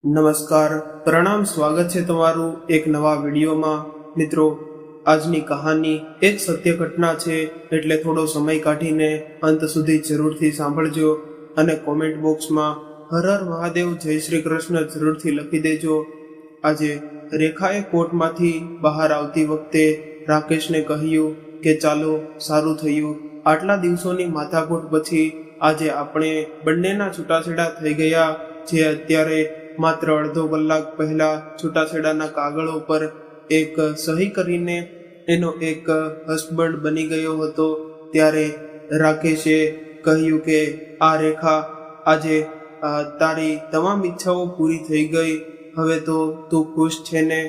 નમસ્કાર, પ્રણામ, સ્વાગત છે તમારું એક નવા વિડીયોમાં. મિત્રો, આજની કહાની એક સત્ય ઘટના છે, એટલે થોડો સમય કાઢીને અંત સુધી જરૂરથી સાંભળજો અને કોમેન્ટ બોક્સમાં હર હર મહાદેવ, જય શ્રી કૃષ્ણ જરૂરથી લખી દેજો. આજે રેખાએ કોર્ટમાંથી બહાર આવતી વખતે રાકેશને કહ્યું કે ચાલો, સારું થયું, આટલા દિવસોની માથાકૂટ પછી આજે આપણે બંનેના છૂટાછેડા થઈ ગયા. જે અત્યારે માત્ર અડધો કલાક પહેલા છૂટાછેડાના કાગળો પર એક સહી કરીને એનો એક હસબન્ડ બની ગયો હતો. ત્યારે રાકેશે કહ્યું કે આ રેખા, આજે તારી તમામ ઈચ્છાઓ પૂરી થઈ ગઈ. હવે તો તું ખુશ છે ને,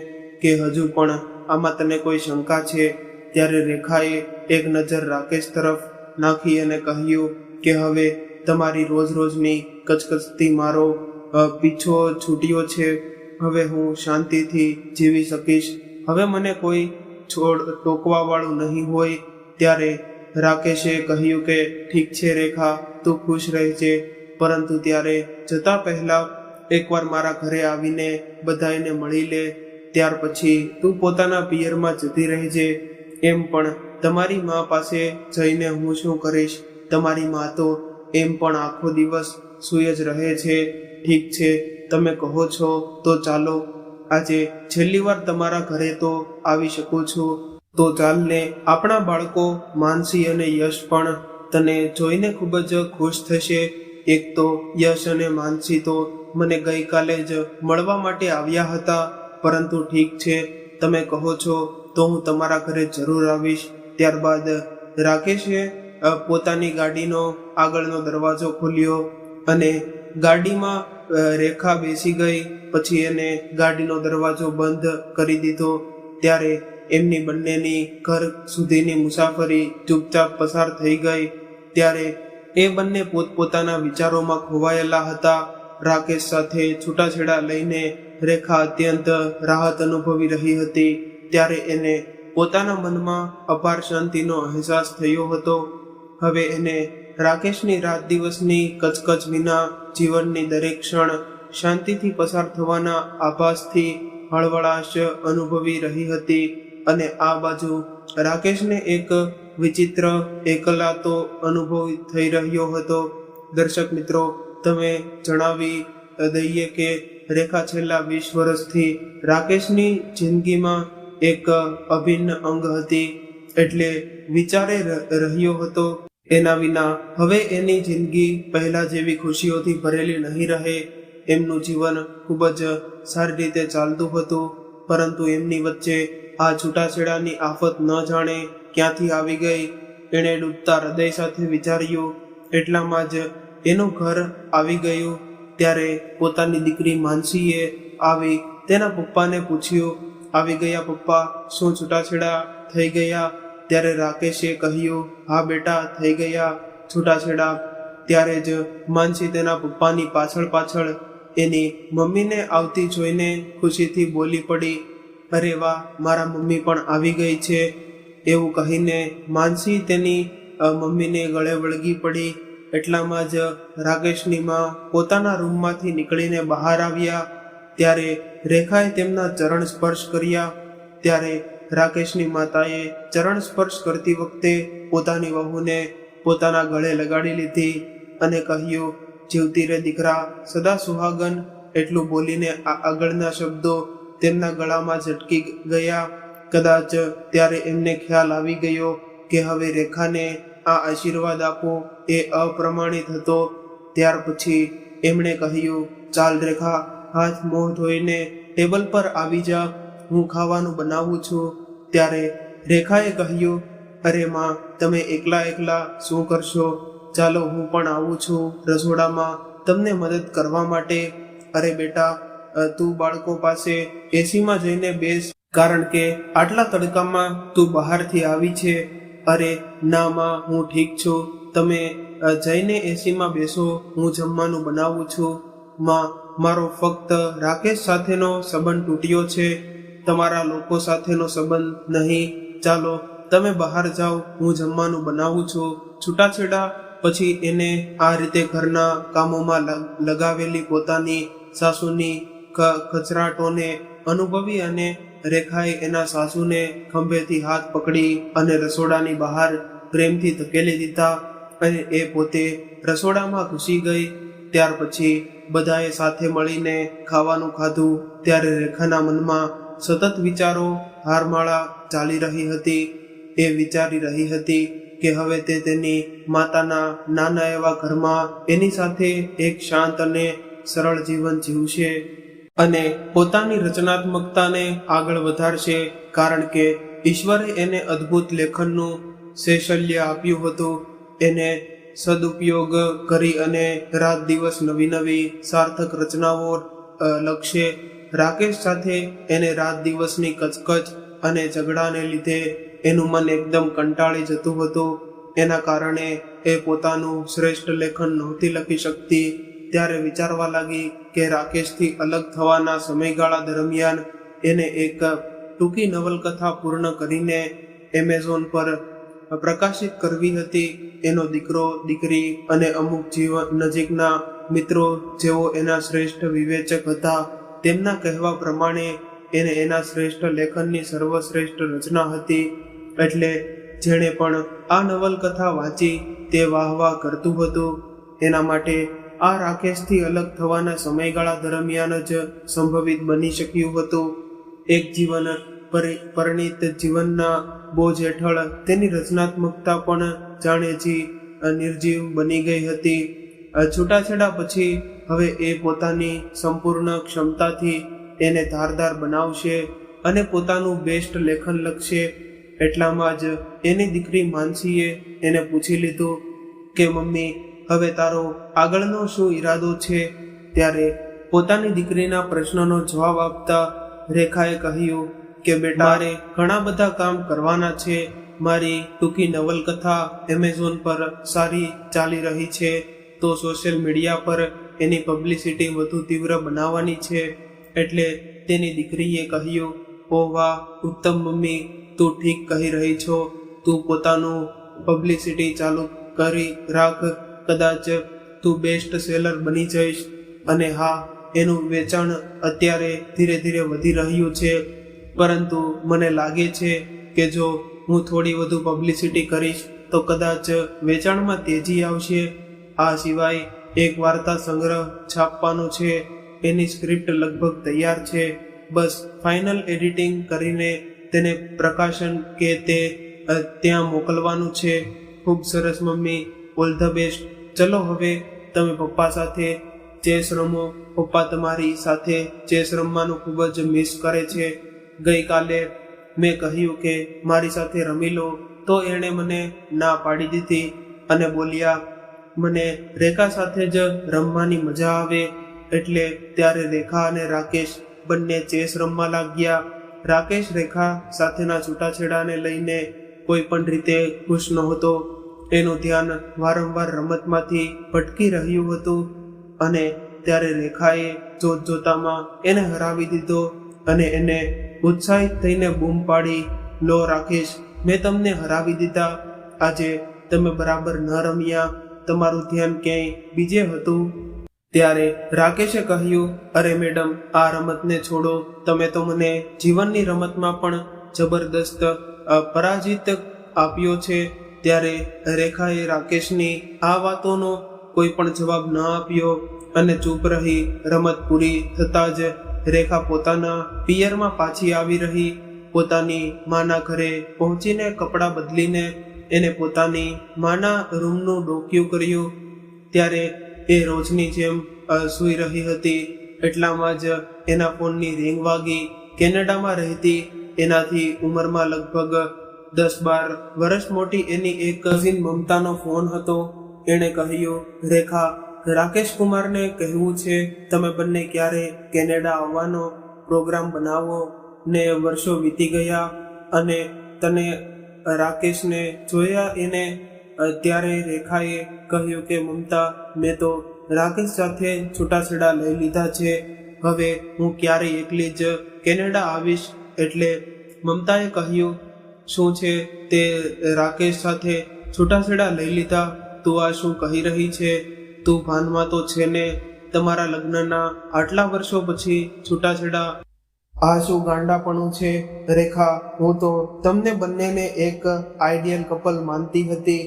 કે હજુ પણ આમાં તને કોઈ શંકા છે? ત્યારે રેખાએ એક નજર રાકેશ તરફ નાખી અને કહ્યું કે હવે તમારી રોજ રોજની કચકચતી મારો પીછો છૂટ્યો છે. હવે હું શાંતિથી જીવી શકીશ. હવે મને કોઈ ટોકવા વાળું નહીં હોય. ત્યારે રાકેશે કહ્યું કે ઠીક છે રેખા, તું ખુશ રહેજે, પરંતુ ત્યારે જતા પહેલા એકવાર મારા ઘરે આવીને બધાને મળી લે. ત્યાર પછી તું પોતાના પિયરમાં જતી રહેજે. એમ પણ તમારી મા પાસે જઈને હું શું કરીશ? તમારી મા તો એમ પણ આખો દિવસ સૂઈ જ રહે છે. ઠીક છે, તમે કહો છો તો ચાલો, આજે છેલ્લી વાર તમારા ઘરે તો આવી શકું છું. તો ચાલ ને, આપણા બાળકો માનસી અને યશ પણ તને જોઈને ખૂબ જ ખુશ થશે. એક તો યશ અને માનસી તો મને ગઈકાલે જ મળવા માટે આવ્યા હતા, પરંતુ ઠીક છે, તમે કહો છો તો હું તમારા ઘરે જરૂર આવીશ. ત્યારબાદ રાકેશે પોતાની ગાડીનો આગળનો દરવાજો ખોલ્યો અને ગાડીમાં રેખા બેસી ગઈ. પછી એને ગાડીનો દરવાજો બંધ કરી દીધો. ત્યારે એમની બંનેની ઘર સુધીની મુસાફરી ચૂપચાપ પસાર થઈ ગઈ. ત્યારે એ બંને પોતપોતાના વિચારોમાં ખોવાયેલા હતા. રાકેશ સાથે છૂટાછેડા લઈને રેખા અત્યંત રાહત અનુભવી રહી હતી. ત્યારે એને પોતાના મનમાં અપાર શાંતિનો અહેસાસ થયો હતો. હવે એને રાકેશની રાત દિવસની કચકચ વિના જીવનની દરેક ક્ષણ શાંતિથી પસાર થવાના આભાસથી હળવળાશ અનુભવી રહી હતી. અને આ બાજુ રાકેશને એક વિચિત્ર એકલાતો અનુભવ થઈ રહ્યો હતો. દર્શક મિત્રો, તમે જણાવી દઈએ કે રેખા છેલ્લા 20 વર્ષથી રાકેશની જિંદગીમાં એક અભિન્ન અંગ હતી. એટલે વિચારે રહ્યો હતો એના વિના હવે એની જિંદગી પહેલા જેવી ખુશીઓથી ભરેલી નહીં રહે. એમનું જીવન ખૂબ જ સારી રીતે ચાલતું હતું, પરંતુ એમની વચ્ચે આ છૂટાછેડાની આફત ન જાણે ક્યાંથી આવી ગઈ. એણે ડૂબતા હૃદય સાથે વિચાર્યું. એટલામાં જ એનું ઘર આવી ગયું. ત્યારે પોતાની દીકરી માનસીએ આવી તેના પપ્પાને પૂછ્યું, આવી ગયા પપ્પા, શું છૂટાછેડા થઈ ગયા? ત્યારે રાકેશે કહ્યું, હા બેટા, થઈ ગયા છૂટાછેડા. ત્યારે જ માનસી તેના પપ્પાની પાછળ પાછળ એની મમ્મીને આવતી જોઈને ખુશીથી બોલી પડી, અરે વાહ, મારા મમ્મી પણ આવી ગઈ છે. એવું કહીને માનસી તેની મમ્મીને ગળે વળગી પડી. એટલામાં જ રાકેશની માં પોતાના રૂમમાંથી નીકળીને બહાર આવ્યા. ત્યારે રેખાએ તેમના ચરણ સ્પર્શ કર્યા. ત્યારે રાકેશની માતાએ ચરણ સ્પર્શ કરતી વખતે પોતાની વહુને પોતાના ગળે લગાડી લીધી અને કહ્યું, જીવતી રે દીકરા, સદા સુહાગન. એટલું બોલીને આગળના શબ્દો તેમના ગળામાં ઝટકી ગયા. કદાચ ત્યારે એમને ખ્યાલ આવી ગયો કે હવે રેખાને આ આશીર્વાદ આપો એ અપ્રમાણિત હતો. ત્યાર પછી એમણે કહ્યું, ચાલ રેખા, હાથ મોં ધોઈને ટેબલ પર આવી જા, હું ખાવાનું બનાવું છું. ત્યારે રેખાએ કહ્યું, અરે માં, તમે એકલા એકલા શું કરશો? ચાલો, હું પણ આવું છું રસોડામાં તમને મદદ કરવા માટે. અરે બેટા, તું બાળકો પાસે એસીમાં જઈને બેસ, કારણ કે આટલા તડકામાં તું બહારથી આવી છે. અરે ના માં, હું ઠીક છું, તમે જઈને એસીમાં બેસો, હું જમવાનું બનાવું છું. માં, મારો ફક્ત રાકેશ સાથેનો સંબંધ તૂટ્યો છે, તમારા લોકો સાથેનો સંબંધ નહીં. ચાલો, તમે બહાર જાઓ, હું જમવાનું બનાવું છું. છૂટાછેડા પછી એને આ રીતે ઘરના કામોમાં લગાવેલી પોતાની સાસુની ખચરાટોને અનુભવી અને રેખાએ એના સાસુને ખંભેથી હાથ પકડી અને રસોડાની બહાર પ્રેમથી ધકેલી દીધા અને એ પોતે રસોડામાં ઘૂસી ગઈ. ત્યાર પછી બધાએ સાથે મળીને ખાવાનું ખાધું. ત્યારે રેખાના મનમાં સતત વિચારો હારમાળા ચાલી રહી હતી. એ વિચારી રહી હતી કે હવે તે તેની માતાના નાના એવા ઘરમાં એની સાથે એક શાંત અને સરળ જીવન જીવશે અને પોતાની રચનાત્મકતાને આગળ વધારશે, કારણ કે ઈશ્વરે એને અદ્ભુત લેખનનું કૌશલ્ય આપ્યું હતું. એને સદુપયોગ કરી અને રાત દિવસ નવી નવી સાર્થક રચનાઓ લખશે. રાકેશ સાથે એને રાત દિવસની કચકચ અને ઝઘડાને લીધે એનું મન એકદમ કંટાળી જતું હતું. એના કારણે એ પોતાનું શ્રેષ્ઠ લેખન નહોતી લખી શકતી. ત્યારે વિચારવા લાગી કે રાકેશથી અલગ થવાના સમયગાળા દરમિયાન એને એક ટૂંકી નવલકથા પૂર્ણ કરીને એમેઝોન પર પ્રકાશિત કરવી હતી. એનો દીકરો, દીકરી અને અમુક નજીકના મિત્રો જેઓ એના શ્રેષ્ઠ વિવેચક હતા, તેમના કહેવા પ્રમાણે એને એના શ્રેષ્ઠ લેખનની સર્વશ્રેષ્ઠ રચના હતી. એટલે જેણે પણ આ નવલકથા વાંચી તે વાહ વાહ કરતું હતું. એના માટે આ રાકેશથી અલગ થવાના સમયગાળા દરમિયાન જ સંભવિત બની શક્યું હતું. એક જીવન પરિણીત જીવનના બોજ હેઠળ તેની રચનાત્મકતા પણ જાણેજી નિર્જીવ બની ગઈ હતી. છૂટાછેડા પછી હવે એ પોતાની સંપૂર્ણ ક્ષમતાથી એને ધારદાર બનાવશે અને પોતાનું બેસ્ટ લેખન લખશે. એટલામાં જ એની દીકરી માનસીએ એને પૂછી લીધું કે મમ્મી, હવે તારો આગળનો શું ઈરાદો છે? ત્યારે પોતાની દીકરીના પ્રશ્નનો જવાબ આપતા રેખાએ કહ્યું કે બેટા, મારે ઘણા બધા કામ કરવાના છે. મારી ટૂંકી નવલકથા એમેઝોન પર સારી ચાલી રહી છે, તો સોશિયલ મીડિયા પર એની પબ્લિસિટી વધુ તીવ્ર બનાવવાની છે. એટલે તેની દીકરીએ કહ્યું, ઓહ વાહ, ઉત્તમ મમ્મી, તું ઠીક કહી રહી છો. તું પોતાનું પબ્લિસિટી ચાલુ કરી રાખ. કદાચ તું બેસ્ટ સેલર બની જઈશ. અને હા, એનું વેચાણ અત્યારે ધીરે ધીરે વધી રહ્યું છે, પરંતુ મને લાગે છે કે જો હું થોડી વધુ પબ્લિસિટી કરીશ તો કદાચ વેચાણમાં તેજી આવશે. આ સિવાય એક વાર્તા સંગ્રહ છાપવાનો છે. એની સ્ક્રિપ્ટ લગભગ તૈયાર છે. બસ ફાઇનલ એડિટિંગ કરીને તેને પ્રકાશન કે તે ત્યાં મોકલવાનું છે. ખૂબ સરસ મમ્મી, ઓલ ધ બેસ્ટ. ચલો હવે તમે પપ્પા સાથે ચેસ રમો. પપ્પા તમારી સાથે ચેસ રમવાનું ખૂબ જ મિસ કરે છે. ગઈકાલે મેં કહ્યું કે મારી સાથે રમી લો તો એણે મને ના પાડી દીધી અને બોલ્યા, મને રેખા સાથે જ રમવાની મજા આવે. એટલે ત્યારે રેખા અને રાકેશ બંને ચેસ રમવા લાગ્યા. રાકેશ રેખા સાથેના છૂટાછેડાને લઈને કોઈ પણ રીતે ખુશ નહોતો. એનું ધ્યાન વારંવાર રમતમાંથી ભટકી રહ્યું હતું અને ત્યારે રેખાએ જોતજોતામાં એને હરાવી દીધો અને એને ઉત્સાહિત થઈને બૂમ પાડી, લો રાકેશ, મેં તમને હરાવી દીધા. આજે તમે બરાબર ન રમ્યા, તમારું ધ્યાન ક્યાંય બીજે હતું. ત્યારે રાકેશે કહ્યું, અરે મેડમ, આ રમતને છોડો. તમે તો મને જીવનની રમતમાં પણ જબરદસ્ત પરાજિત આપ્યો છે. ત્યારે રેખાએ રાકેશની આ વાતોનો કોઈ પણ જવાબ ન આપ્યો અને ચૂપ રહી. રમત પૂરી થતાં જ રેખા પોતાના પિયરમાં પાછી આવી રહી. પોતાની માના ઘરે પહોંચીને કપડાં બદલીને એને પોતાની માના રૂમનું ડોકિયું કર્યું. ત્યારે એ રોજની જેમ સૂઈ રહી હતી. એટલામાં જ એના ફોનની રિંગ વાગી. કેનેડામાં રહેતી એનાથી ઉંમરમાં લગભગ 10-12 વર્ષ મોટી એની એક કઝિન મમતાનો ફોન હતો. એણે કહ્યું, રેખા, રાકેશ કુમારને કહેવું છે તમે બંને ક્યારે કેનેડા આવવાનો પ્રોગ્રામ બનાવો ને. વર્ષો વીતી ગયા અને તને રાકેશને જોયા એને. ત્યારે રેખાએ કહ્યું કે મમતા, મેં તો રાકેશ સાથે છૂટાછેડા લઈ લીધા છે. હવે હું ક્યારેય એકલી જ કેનેડા આવીશ. એટલે મમતાએ કહ્યું, શું છે તે રાકેશ સાથે છૂટાછેડા લઈ લીધા? તું આ શું કહી રહી છે? તું ભાનમાં તો છે ને? તમારા લગ્નના આટલા વર્ષો પછી છૂટાછેડા. આ શું ગાંડાપણું છે રેખા? હું તો તમને બંનેને એક આઈડિયલ કપલ માનતી હતી,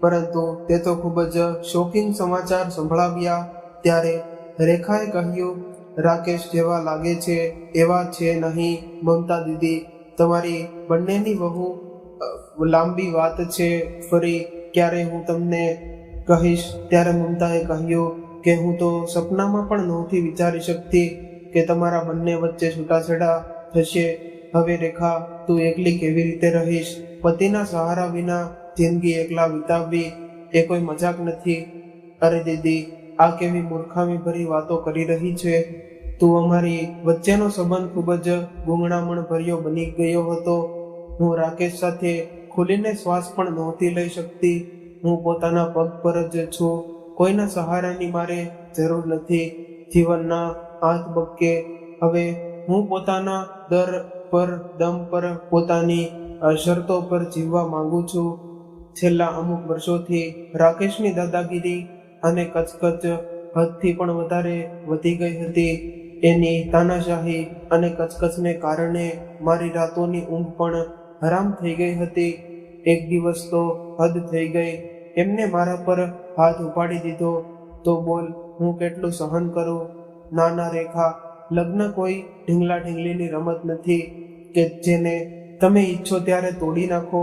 પરંતુ તે તો ખૂબ જ શોકિંગ સમાચાર સંભળાવ્યા. ત્યારે રેખાએ કહ્યું, રાકેશ જેવા લાગે છે એવા છે નહીં મમતા દીદી. તમારી બંનેની બહુ લાંબી વાત છે, ફરી ક્યારે હું તમને કહીશ. ત્યારે મમતાએ કહ્યું કે હું તો સપનામાં પણ નહોતી વિચારી શકતી કે તમારા બંને વચ્ચે છૂટાછેડા થશે. હવે રેખા, તું એકલી કેવી રીતે રહીશ? પતિના સહારા વિના જિંદગી એકલા વિતાવવી એ કોઈ મજાક નથી. અરે દીદી, આ કેવી મૂર્ખામી ભરી વાતો કરી રહી છે તું? અમારી વચ્ચેનો સંબંધ ખૂબ જ ગૂંગળામણ ભર્યો બની ગયો હતો. હું રાકેશ સાથે ખુલીને શ્વાસ પણ નહોતી લઈ શકતી. હું પોતાના પગ પર જ છું, કોઈના સહારાની મારે જરૂર નથી. જીવનના હાથ બક્કે હવે હું પોતાના દમ પર પોતાની શરતો પર જીવવા માંગુ છું. છેલ્લા અમુક વર્ષોથી રાકેશની દાદાગીરી અને કચકચ હદથી પણ વધારે વધી ગઈ હતી. એની તાનાશાહી અને કચકચને કારણે મારી રાતોની ઊંઘ પણ હરામ થઈ ગઈ હતી. એક દિવસ તો હદ થઈ ગઈ. એમને મારા પર હાથ ઉપાડી દીધો. તો બોલ, હું કેટલું સહન કરું? નાના રેખા, લગ્ન કોઈ ઢીંગલા ઢીંગલીની રમત નથી કે જેને તમે ઈચ્છો ત્યારે તોડી નાખો.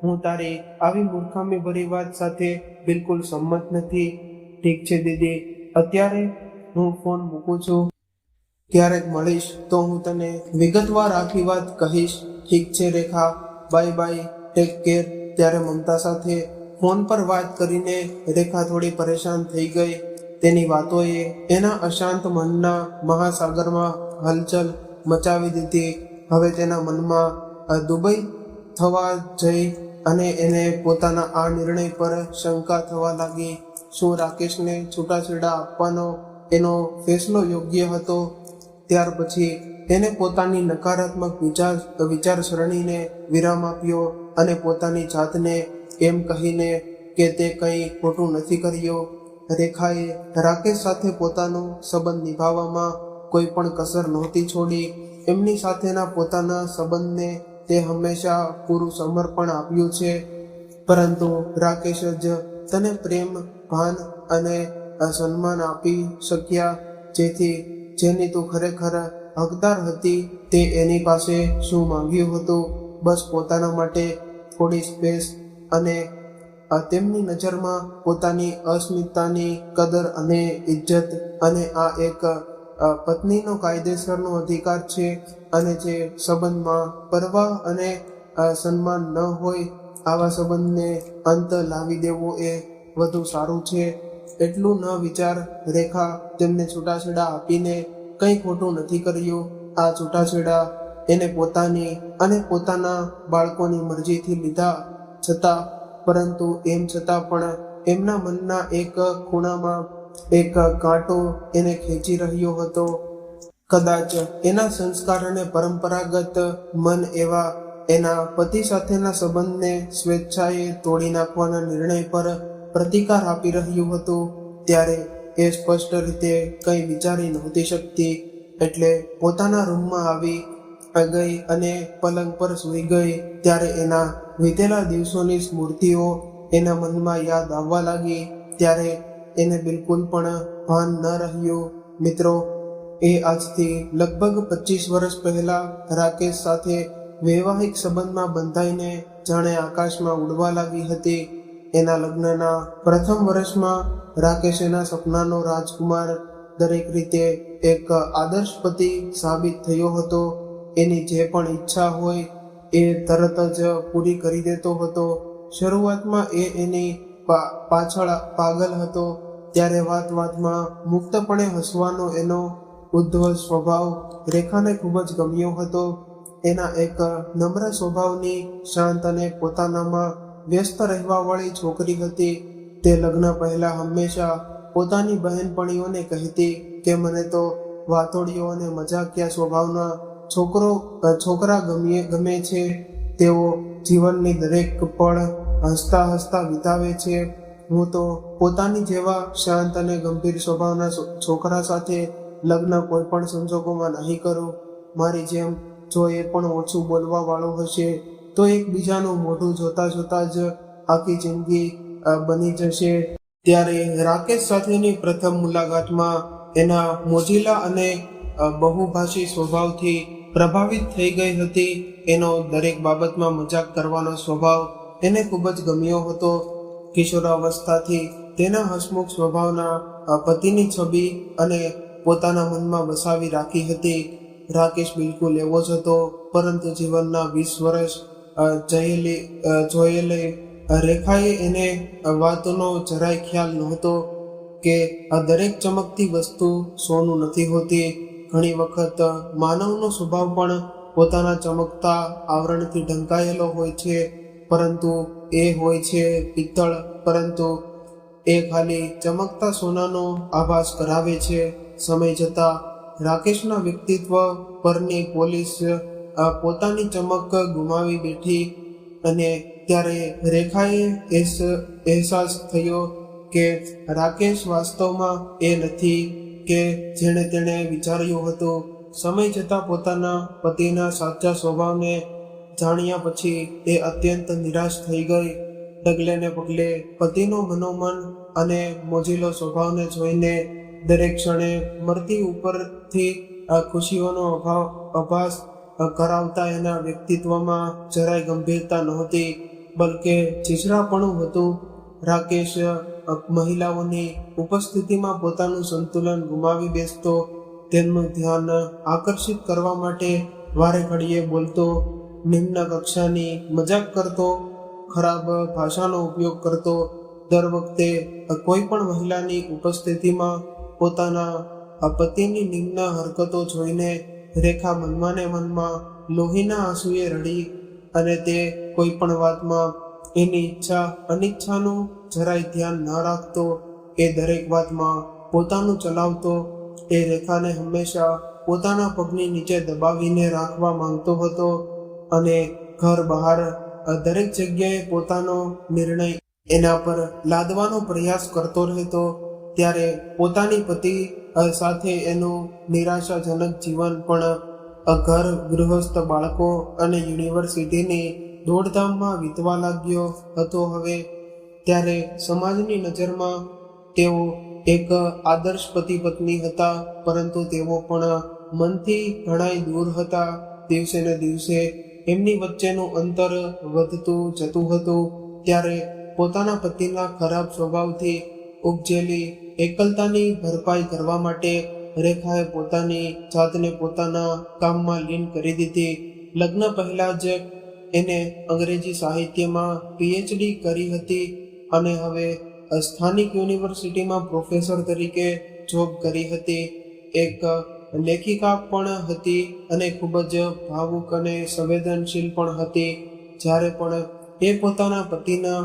હું તારી આવી મૂર્ખામી ભરી વાત સાથે બિલકુલ સંમત નથી. ઠીક છે દીદી, અત્યારે હું ફોન મૂકું છું. ક્યારેક મળીશ તો હું તને વિગતવાર આખી વાત કહીશ. ઠીક છે રેખા, બાય બાય, ટેક કેર. ત્યારે મમતા સાથે ફોન પર વાત કરીને રેખા થોડી પરેશાન થઈ ગઈ. તેની વાતોએ એના અશાંત મનના મહાસાગરમાં હલચલ મચાવી દીધી. હવે તેના મનમાં દુબઈ થવા જઈ અને એને પોતાના આ નિર્ણય પર શંકા થવા લાગી. શું રાકેશને છૂટાછેડા આપવાનો એનો ફેસલો યોગ્ય હતો? ત્યાર પછી એને પોતાની નકારાત્મક વિચારસરણીને વિરામ આપ્યો અને પોતાની જાતને એમ કહીને કે તે કંઈ ખોટું નથી કર્યું. રેખાએ રાકેશ સાથે પોતાનો સંબંધ નિભાવવામાં કોઈ પણ કસર નહોતી છોડી. એમની સાથેના પોતાના સંબંધને તે હંમેશા પૂરું સમર્પણ આપ્યું છે. પરંતુ રાકેશ જ તને પ્રેમ, ભાન અને સન્માન આપી શક્યા, જેની તું ખરેખર હકદાર હતી. તે એની પાસે શું માંગ્યું હતું? બસ પોતાના માટે થોડી સ્પેસ અને તેમની નજરમાં પોતાની અસ્મિતાની કદર અને ઇજ્જત. અને આ એક પત્નીનો કાયદેસરનો અધિકાર છે. અને જે સંબંધમાં પરવા અને સન્માન ન હોય, આવા સંબંધને અંત લાવી દેવો એ વધુ સારું છે. એટલું ન વિચાર રેખા, તેમને છૂટાછેડા આપીને કંઈ ખોટું નથી કર્યું. આ છૂટાછેડા એને પોતાની અને પોતાના બાળકોની મરજીથી લીધા છતાં, પરંતુ એમ છતાં પણ એમના મનના એક ખૂણામાં એક કાંટો એને ખેંચી રહ્યો હતો. કદાચ એના સંસ્કાર અને પરંપરાગત મન એવા એના પતિ સાથેના સંબંધને સ્વેચ્છાએ તોડી નાખવાના નિર્ણય પર પ્રતિકાર આપી રહ્યું હતું. ત્યારે એ સ્પષ્ટ રીતે કંઈ વિચારી નહોતી શકતી. એટલે પોતાના રૂમમાં આવી ગઈ અને પલંગ પર સૂઈ ગઈ. ત્યારે એના વીતેલા દિવસોની સ્મૃતિઓ એના મનમાં યાદ આવવા લાગી. ત્યારે એને બિલકુલ પણ ભાન ન રહ્યું. મિત્રો, એ આજથી લગભગ 25 વર્ષ પહેલા રાકેશ સાથે વૈવાહિક સંબંધમાં બંધાઈને જાણે આકાશમાં ઉડવા લાગી હતી. એના લગ્નના પ્રથમ વર્ષમાં રાકેશ એના સપનાનો રાજકુમાર, દરેક રીતે એક આદર્શ પતિ સાબિત થયો હતો. એની જે પણ ઈચ્છા હોય એ તરત જ પૂરી કરી દેતો હતો. શરૂઆતમાં એ એની પાછળ પાગલ હતો. ત્યારે વાતમાં મુક્તપણે હસવાનો એનો ઉદ્ધત સ્વભાવ રેખાને ખૂબ જ ગમ્યો હતો. એના એક નમ્ર સ્વભાવની, શાંત અને પોતાનામાં વ્યસ્ત રહેવાવાળી છોકરી હતી. તે લગ્ન પહેલા હંમેશા પોતાની બહેનપણીઓને કહેતી કે મને તો વાતોડિયો અને મજાકિયા સ્વભાવના છોકરા ગમે છે. તેઓ જીવનની દરેક પળ હસતા હસતા વિતાવે છે. હું તો પોતાની જેવા શાંત અને ગંભીર સ્વભાવના છોકરા સાથે લગ્ન કોઈ પણ સંજોગોમાં નહીં કરું. મારી જેમ જો એ પણ ઓછું બોલવા વાળો હશે તો એકબીજાનું મોઢું જોતા જોતા જ આખી જિંદગી બની જશે. ત્યારે રાકેશ સાથેની પ્રથમ મુલાકાતમાં એના મોજીલા અને બહુભાષી સ્વભાવથી પ્રભાવિત થઈ ગઈ હતી. એનો દરેક બાબતમાં મજાક કરવાનો સ્વભાવ એને ખૂબ જ ગમ્યો હતો. કિશોરાવસ્થાથી તેના હસમુખ સ્વભાવના પતિની છબી અને પોતાના મનમાં વસાવી રાખી હતી. રાકેશ બિલકુલ એવો જ હતો, પરંતુ જીવનના 20 વર્ષ જોયેલી રેખાએ એને વાતનો જરાય ખ્યાલ નહોતો કે આ દરેક ચમકતી વસ્તુ સોનું નથી હોતી. ઘણી વખત માનવનો સ્વભાવ પણ પોતાના ચમકતા આવરણથી ઢંકાયેલો હોય છે, પરંતુ એ હોય છે પિત્તળ, પરંતુ એ ખાલી ચમકતા સોનાનો આભાસ કરાવે છે. સમય જતાં રાકેશના વ્યક્તિત્વ પરની પોલીસ પોતાની ચમક ગુમાવી બેઠી અને ત્યારે રેખાએ અહેસાસ થયો કે રાકેશ વાસ્તવમાં એ નથી કે જેણે તેણે વિચાર્યું હતું. સમય જતાં પોતાના પતિના સાચા સ્વભાવને જાણ્યા પછી એ અત્યંત નિરાશ થઈ ગઈ. ડગલે ને પગલે પતિનો મનોમન અને મોજીલો સ્વભાવને જોઈને દરેક ક્ષણે મરતી ઉપરથી ખુશીઓનો આભાસ કરાવતા એના વ્યક્તિત્વમાં જરાય ગંભીરતા નહોતી, બલકે છીછરાપણું હતું. રાકેશ મહિલાઓની ઉપસ્થિતિમાં પોતાનું સંતુલન ગુમાવી બેસતો, તેમનું ધ્યાન આકર્ષિત કરવા માટે વારે ઘડીએ બોલતો, નિમ્ન કક્ષાની મજાક કરતો, ખરાબ ભાષાનો ઉપયોગ કરતો. દર વખતે કોઈ પણ મહિલાની ઉપસ્થિતિમાં પોતાના પતિની નિમ્ન હરકતો જોઈને રેખા મનમાં ને મનમાં લોહીના આંસુએ રડી અને તે કોઈ પણ વાતમાં એની ઈચ્છા અનિચ્છાનું જરાય ધ્યાન ન રાખતો. એ દરેક વાતમાં પોતાનું ચલાવતો. એ રેખાને હંમેશા પોતાના પગની નીચે દબાવીને રાખવા માંગતો હતો અને ઘર બહાર દરેક જગ્યાએ પોતાનો નિર્ણય એના પર લાદવાનો પ્રયાસ કરતો રહેતો. ત્યારે પોતાની પતિ સાથે એનું નિરાશાજનક જીવન પણ ઘર, ગૃહસ્થ, બાળકો અને યુનિવર્સિટીની દોડધામમાં વીતવા લાગ્યો હતો. હવે ત્યારે સમાજની નજરમાં તેઓ એક આદર્શ પતિ પત્ની હતા, પરંતુ તેઓ પણ મનથી ઘણાય દૂર હતા. દિવસે ને દિવસે એમની વચ્ચેનું અંતર વધતું જતું હતું. ત્યારે પોતાના પતિના ખરાબ સ્વભાવથી ઉપજેલી એકલતાની ભરપાઈ કરવા માટે રેખાએ પોતાની જાતને પોતાના કામમાં લીન કરી દીધી. લગ્ન પહેલા જ એને અંગ્રેજી સાહિત્યમાં PhD કરી હતી અને હવે સ્થાનિક યુનિવર્સિટીમાં પ્રોફેસર તરીકે જોબ કરી હતી. એક લેખિકા પણ હતી અને ખૂબ જ ભાવુક અને સંવેદનશીલ પણ હતી. જ્યારે પણ એ પોતાના પતિના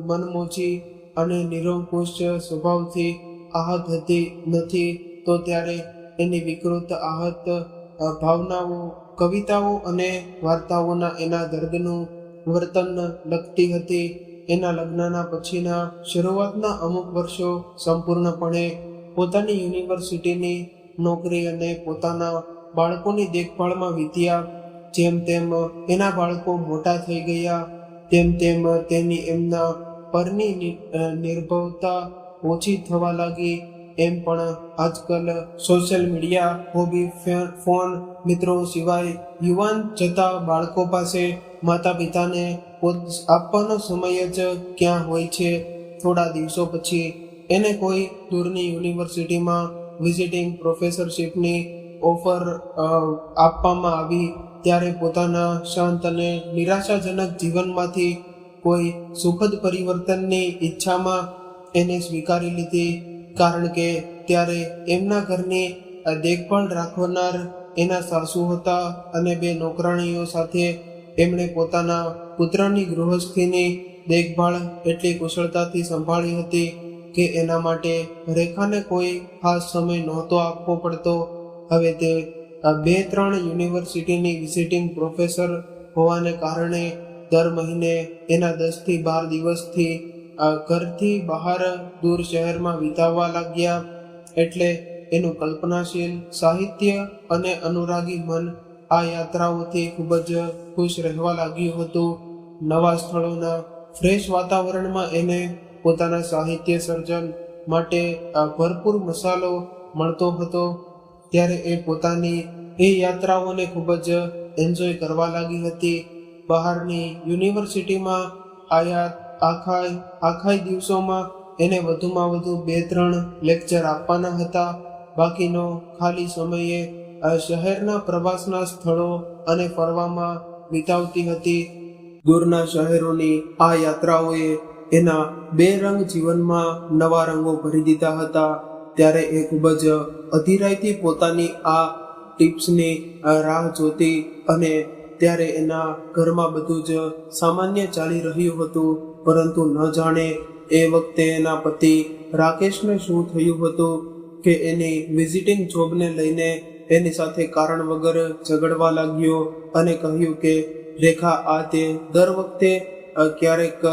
મનમોજી અને નિરંકુશ સ્વભાવથી આહત હતી નથી, તો ત્યારે એની વિકૃત આહત ભાવનાઓ, કવિતાઓ અને વાર્તાઓના એના દર્દનું વર્તન લખતી હતી. એના લગ્નના પછીના શરૂઆતના અમુક વર્ષો સંપૂર્ણપણે પોતાની યુનિવર્સિટીની નોકરી અને પોતાના બાળકોની દેખભાળમાં વીત્યા. જેમ તેમ એના બાળકો મોટા થઈ ગયા, તેમ તેમ તેની એમના પરની નિર્ભરતા ઓછી થવા લાગી. એમ પણ આજકાલ સોશિયલ મીડિયા, હોબી, ફોન, મિત્રો સિવાય યુવાન જતા બાળકો પાસે માતા પિતાને આપવાનો સમય જ ક્યાં હોય છે. થોડા દિવસો પછી એને કોઈ દૂરની યુનિવર્સિટીમાં વિઝિટિંગ પ્રોફેસરશીપની ઓફર આપવામાં આવી. ત્યારે પોતાના શાંત અને નિરાશાજનક જીવનમાંથી કોઈ સુખદ પરિવર્તનની ઈચ્છામાં એને સ્વીકારી લીધી, કારણ કે ત્યારે એમના ઘરની દેખભાળ રાખનાર એના સાસુ હતા અને 2 નોકરાણીઓ સાથે એમણે પોતાના પુત્રની ગૃહસ્થીની દેખભાળ એટલી કુશળતાથી સંભાળી હતી કે એના માટે રેખાને કોઈ ખાસ સમય નહોતો આપવો પડતો. હવે તે 2-3 યુનિવર્સિટીની વિઝિટિંગ પ્રોફેસર હોવાને કારણે દર મહિને એના 10 થી 12 દિવસથી ઘરથી બહાર દૂર શહેરમાં વિતાવવા લાગ્યા. એટલે એનું કલ્પનાશીલ સાહિત્ય અને અનુરાગી મન આ યાત્રાઓથી ખૂબ જ ખુશ રહેવા લાગ્યું હતું. નવા સ્થળોના ફ્રેશ વાતાવરણમાં એને પોતાના સાહિત્ય સર્જન માટે ભરપૂર મસાલો મળતો હતો. ત્યારે એ પોતાની એ યાત્રાઓને ખૂબ જ એન્જોય કરવા લાગી હતી. બહારની યુનિવર્સિટીમાં આખા દિવસોમાં એને વધુમાં વધુ 2-3 લેક્ચર આપવાના હતા. બાકીનો ખાલી સમયે શહેરના પ્રવાસના સ્થળો અને ફરવામાં વિતાવતી હતી. દૂરના શહેરોની આ યાત્રાઓએ એના 2 રંગ જીવનમાં નવા રંગો ભરી દીધા હતા. ત્યારે એ ખૂબ જ અધીરાઈથી પોતાની આ ટિપ્સની રાહ જોતી અને ત્યારે એના ઘરમાં બધું જ સામાન્ય ચાલી રહ્યું હતું. પરંતુ ન જાણે એ વખતે એના પતિ રાકેશને શું થયું હતું કે એની વિઝિટિંગ જોબને લઈને એની સાથે કારણ વગર ઝઘડવા લાગ્યો અને કહ્યું કે રેખા, આ તે દર વખતે ક્યારેક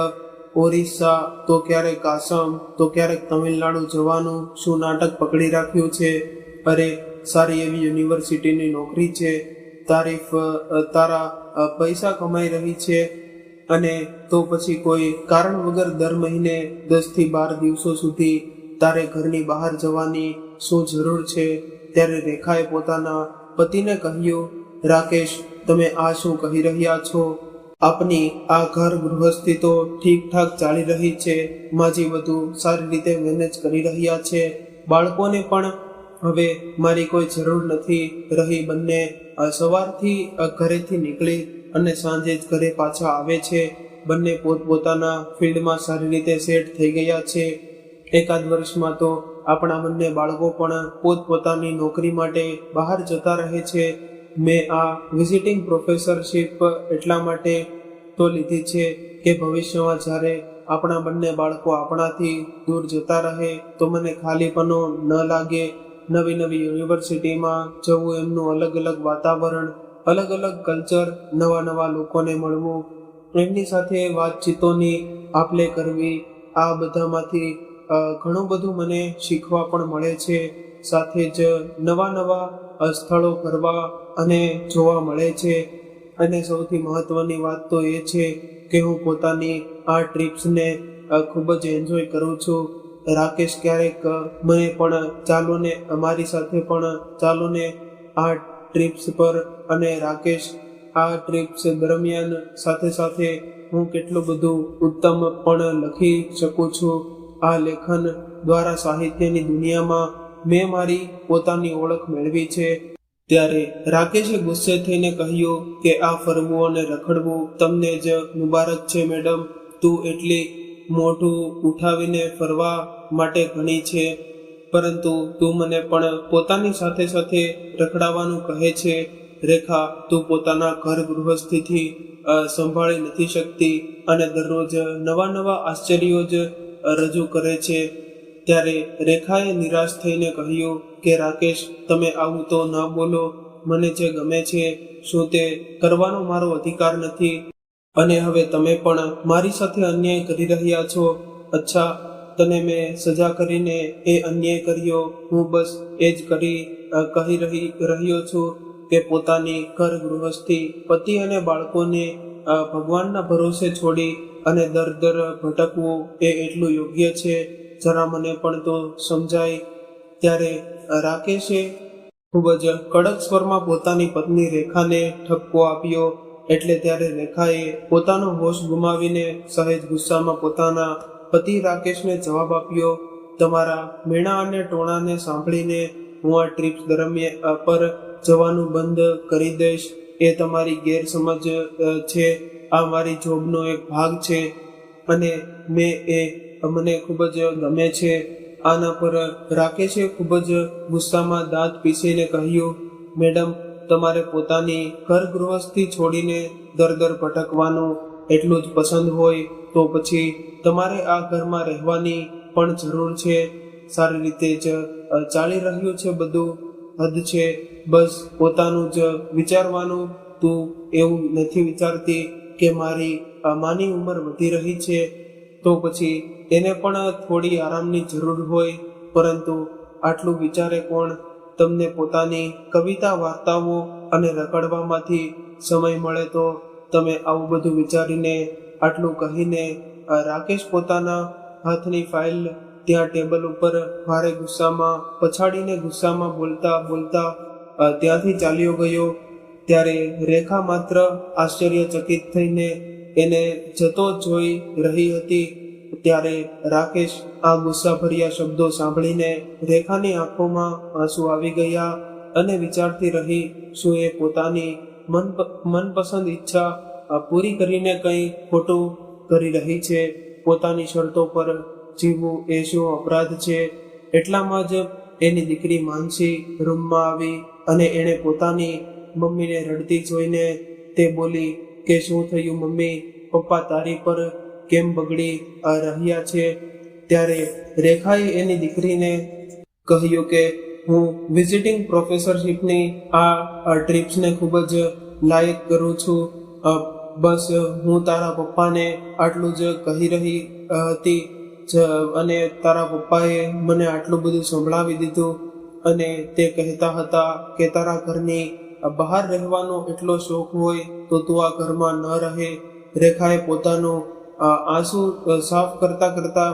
ઓરિસ્સા તો ક્યારેક આસામ તો ક્યારેક તમિલનાડુ જવાનું શું નાટક પકડી રાખ્યું છે? અરે, સારી એવી યુનિવર્સિટીની નોકરી છે, તારા પૈસા કમાઈ રહી છે, અને તો પછી કોઈ કારણ વગર દર મહિને 10 થી 12 દિવસો સુધી તારે ઘરની બહાર જવાની શું જરૂર છે? ત્યારે રેખાએ પોતાના પતિને કહ્યું, રાકેશ, તમે આ શું કહી રહ્યા છો? આપની આ ઘર ગૃહસ્થી તો ઠીકઠાક ચાલી રહી છે. માજી બધું સારી રીતે મેનેજ કરી રહ્યા છે. બાળકોને પણ હવે મારી કોઈ જરૂર નથી રહી. બંને સવારથી ઘરેથી નીકળી અને સાંજે જ ઘરે પાછા આવે છે. બંને પોતપોતાના ફિલ્ડમાં સારી રીતે સેટ થઈ ગયા છે. એકાદ વર્ષમાં તો આપણા બંને બાળકો પણ પોતપોતાની નોકરી માટે બહાર જતા રહે છે. મેં આ વિઝિટિંગ પ્રોફેસરશીપ એટલા માટે તો લીધી છે કે ભવિષ્યમાં જ્યારે આપણા બંને બાળકો આપણાથી દૂર જતા રહે તો મને ખાલીપનો ન લાગે. નવી નવી યુનિવર્સિટીમાં જવું, એમનું અલગ અલગ વાતાવરણ, અલગ અલગ કલ્ચર, નવા નવા લોકોને મળવું, એમની સાથે વાતચીતોની આપ-લે કરવી, આ બધામાંથી ઘણું બધું મને શીખવા પણ મળે છે. સાથે જ નવા નવા સ્થળો ફરવા અને જોવા મળે છે. અને સૌથી મહત્વની વાત તો એ છે કે હું પોતાની આ ટ્રીપ્સને ખૂબ જ એન્જોય કરું છું. રાકેશ ક્યારેક મને પણ અમારી સાથે પણ ચાલો ને આ ટ્રીપ્સ પર, અને રાકેશ આ ટ્રીપ્સ દરમિયાન સાથે સાથે હું કેટલું બધું ઉત્તમ પણ લખી શકું છું. આ લેખન દ્વારા સાહિત્યની દુનિયામાં મેં મારી પોતાની ઓળખ મેળવી છે. ત્યારે રાકેશે ગુસ્સે થઈને કહ્યું કે આ ફરવું અને રખડવું તમને જ મુબારક છે મેડમ. તું એટલી મોઢું ઉઠાવીને ફરવા માટે ઘણી છે, પરંતુ તું મને પણ પોતાની સાથે સાથે રખડાવવાનું કહે છે. રેખા, તું પોતાના ઘર ગૃહસ્થિથી સંભાળી નથી શકતી અને દરરોજ નવા નવા આશ્ચર્યો જ રજૂ કરે છે. ત્યારે રેખાએ નિરાશ થઈને કહ્યું કે રાકેશ, તમે આવું તો ન બોલો. મને જે ગમે છે શું તે કરવાનો મારો અધિકાર નથી? અને હવે તમે પણ મારી સાથે અન્યાય કરી રહ્યા છો. અચ્છા, તને મેં સજા કરીને એ અન્યાય કર્યો? હું બસ એ જ કહી રહ્યો છું કે પોતાની ઘર ગૃહસ્થી, પતિ અને બાળકોને ભગવાનના ભરોસે છોડી અને દર ભટકવું એ એટલું યોગ્ય છે? જરા મને પણ તો સમજાય. ત્યારે રાકેશે ખૂબ જ કડક સ્વરમાં પોતાની પત્ની રેખાને ઠપકો આપ્યો. એટલે ત્યારે રેખાએ પોતાનો હોશ ગુમાવીને સહેજ ગુસ્સામાં પોતાના પતિ રાકેશને જવાબ આપ્યો, તમારા મેણા અને ટોણાને સાંભળીને હું આ ટ્રીપ્સ દરમિયાન પર જવાનું બંધ કરી દઈશ. એ તમારી ગેરસમજ છે. આ મારી જોબનો એક ભાગ છે અને મને ખૂબ જ ગમે છે. આના પર રાકેશે ખૂબ જ ગુસ્સામાં દાંત પીસીને કહ્યું, મેડમ, તમારે પોતાની ઘર ગૃહસ્થી છોડીને દર ભટકવાનું એટલું જ પસંદ હોય તો પછી તમારે આ ઘરમાં રહેવાની પણ જરૂર છે. સારી રીતે જ ચાલી રહ્યું છે બધું. હદ છે, બસ પોતાનું જ વિચારવાનું. તું એવું નથી વિચારતી કે માની ઉંમર વધી રહી છે તો પછી એને પણ થોડી આરામની જરૂર હોય, પરંતુ આટલું વિચારે કોણ? તમને પોતાની કવિતા, વાર્તાઓ અને રખડવામાંથી સમય મળે તો તમે આવું બધું વિચારીને, આટલું કહીને રાકેશ પોતાના હાથની ફાઇલ ત્યાં ટેબલ ઉપર ભારે ગુસ્સામાં પછાડીને ગુસ્સામાં બોલતા બોલતા ત્યાંથી ચાલ્યો ગયો. ત્યારે રેખા માત્ર આશ્ચર્યચકિત થઈને એને જતો જોઈ રહી હતી. ત્યારે રાકેશ આ ગુસ્સાભર્યા શબ્દો સાંભળીને રેખાની આંખોમાં આંસુ આવી ગયા અને વિચારતી રહી, શું એ પોતાની મનપસંદ ઈચ્છા પૂરી કરીને કંઈ ખોટું કરી રહી છે? પોતાની શરતો પર જીવવું એ શું અપરાધ છે? એટલામાં જ એની દીકરી માનસી રૂમમાં આવી અને એણે પોતાની મમ્મીને રડતી જોઈને તે બોલી કે શું થયું મમ્મી, પપ્પા તારી પર કેમ બગડી રહ્યા છે? ત્યારે રેખાએ એની દીકરીને કહ્યું કે હું વિઝિટિંગ પ્રોફેસરશીપની આ ટ્રીપ્સને ખૂબ જ લાયક કરું છું. બસ હું તારા પપ્પાને આટલું જ કહી રહી હતી અને તારા પપ્પાએ મને આટલું બધું સંભળાવી દીધું. અને તે કહેતા હતા કે તારા ઘરની બહાર રહેવાનો એટલો શોખ હોય તો તું આ ઘરમાં ન રહે. રેખાએ પોતાનું આંસુ સાફ કરતા કરતા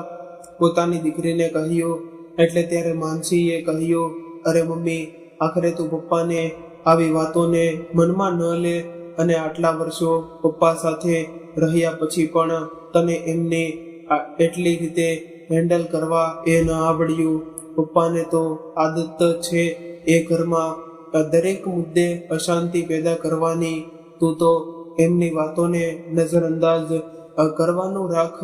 પોતાની દીકરીને કહ્યું. એટલે ત્યારે માનસીએ કહ્યું, અરે મમ્મી, આખરે તું પપ્પાને આવી વાતોને મનમાં ન લે. અને આટલા વર્ષો પપ્પા સાથે રહ્યા પછી પણ તને એમને એટલી રીતે હેન્ડલ કરવા એ ન આવડ્યું. પપ્પાને તો આદત છે એ ઘરમાં દરેક મુદ્દે અશાંતિ પેદા કરવાની. તું તો એમની વાતોને નજરઅંદાજ કરવાનું રાખ.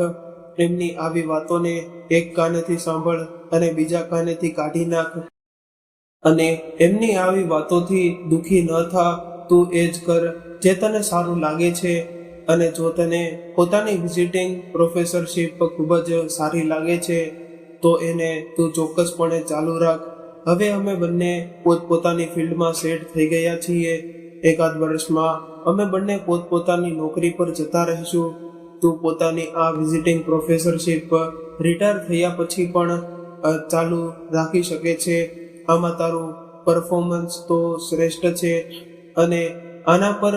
એમની આવી વાતોને એક કાનેથી સાંભળ અને બીજા કાનેથી કાઢી નાખ. અને એમની આવી વાતોથી દુઃખી ન થા. તું એ જ કર જે તને સારું લાગે છે. અને જો તને પોતાની વિઝિટિંગ પ્રોફેસરશીપ ખૂબ જ સારી લાગે છે તો એને તું ચોક્કસપણે ચાલુ રાખ. હવે અમે બંને પોતપોતાની ફિલ્ડમાં સેટ થઈ ગયા છીએ. એકાદ વર્ષમાં અમે બંને પોતપોતાની નોકરી પર જતા રહીશું. તું પોતાની આ વિઝિટિંગ પ્રોફેસરશીપ રિટાયર થયા પછી પણ ચાલુ રાખી શકે છે. આમાં તારું પરફોર્મન્સ તો શ્રેષ્ઠ છે અને આના પર